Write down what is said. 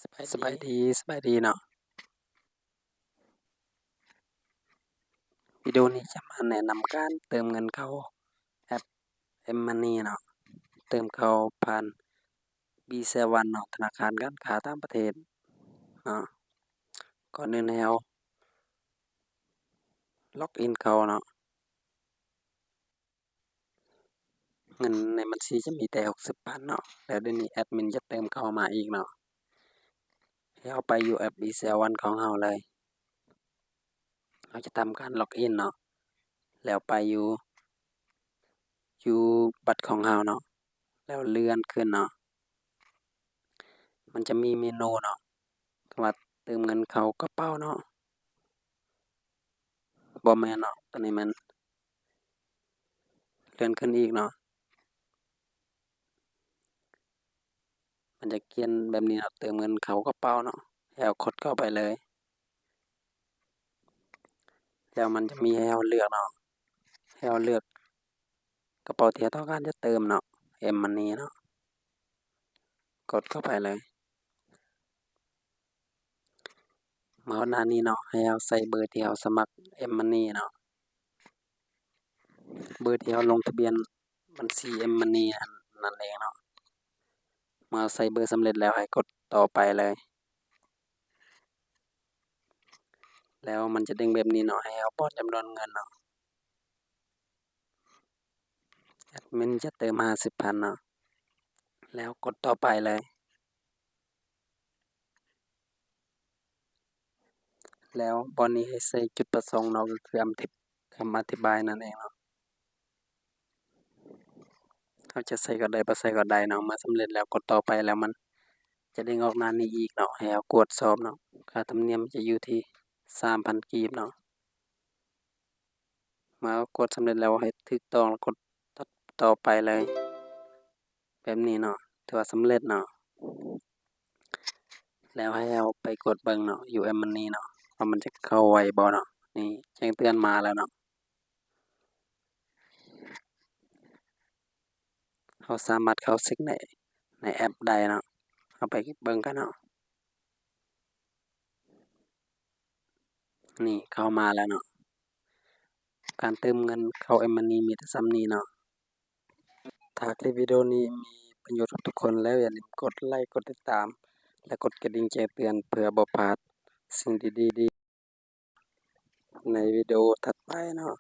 สบายดีเนาะวิดีโอนี้จะมาแนะนำการเติมเงินเข้าแอป M-Money เนาะเติมเข้าผ่าน B7 เนาะธนาคารการค้าต่างประเทศเนาะก่อนอื่นให้เราล็อกอินเข้าเนาะเงินในบัญชีจะมีแต่60 บาทเนาะแล้วเดี๋ยวนี้แอดมินจะเติมเข้ามาอีกเนาะให้เราไปอยู่แอป B7 ของเราเลยเราจะทำการล็อกอินเนาะแล้วไปอยู่บัตรของเราเนาะแล้วเลื่อนขึ้นเนาะมันจะมีเมนูเนาะว่าเติมเงินเข้ากระเป๋าเนาะบ่แม่นเนาะตอนนี้มันเลื่อนขึ้นอีกเนาะมันจะเขียนแบบนี้เนาะเติมเงินเข้ากระเป๋าเนาะแล้วกดเข้าไปเลยแล้วมันจะมีให้เราเลือกเนาะให้เราเลือกกระเป๋าที่เราต้องการจะเติมเนาะ M-Money เนาะกดเข้าไปเลยมาหน้านี้เนาะให้เราใส่เบอร์ที่เราสมัคร M-Money เนาะเบอร์ที่เราลงทะเบียนบัญชี M-Money นั่นเองเนาะเมื่อใส่เบอร์สำเร็จแล้วให้กดต่อไปเลยแล้วมันจะเด้งแบบนี้เนาะให้เราป้อนจำนวนเงินเนาะแอดมินจะเติม50,000เนาะแล้วกดต่อไปเลยแล้วบอนนี้ให้ใส่จุดประสงค์เนาะก็คือคำอธิบายนั่นเองเนาะเขาจะใส่ก็ได้บ่ใส่ก็ได้เนาะเมื่อสำเร็จแล้วกดต่อไปแล้วมันจะเด้งออกหน้านี้อีกเนาะให้เรากดสอบเนาะค่าธรรมเนียมจะอยู่ที่ 3,000 กีบเนาะเมื่อกดสำเร็จแล้วให้ถูกต้องแล้วกดต่อไปเลยแบบนี้เนาะถือว่าสำเร็จเนาะแล้วให้เราไปกดเบิ่งเนาะอยู่ M-Money เนาะว่ามันจะเข้าไวบ่เนาะนี่แจ้งเตือนมาแล้วเนาะเราสามารถเข้าเช็กในแอปได้เนาะเอาไปเบิ่งกันเนาะนี่เข้ามาแล้วเนาะการเติมเงินเข้า M-Money มีแต่ส่ำนี้เนาะถ้าคลิปวิดีโอนี้มีประโยชน์กับทุกคนแล้วอย่าลืมกดไลค์กดติดตามและกดกระดิ่งแจ้งเตือนเพื่อบ่พลาดสิ่งดีๆในวิดีโอถัดไปเนาะ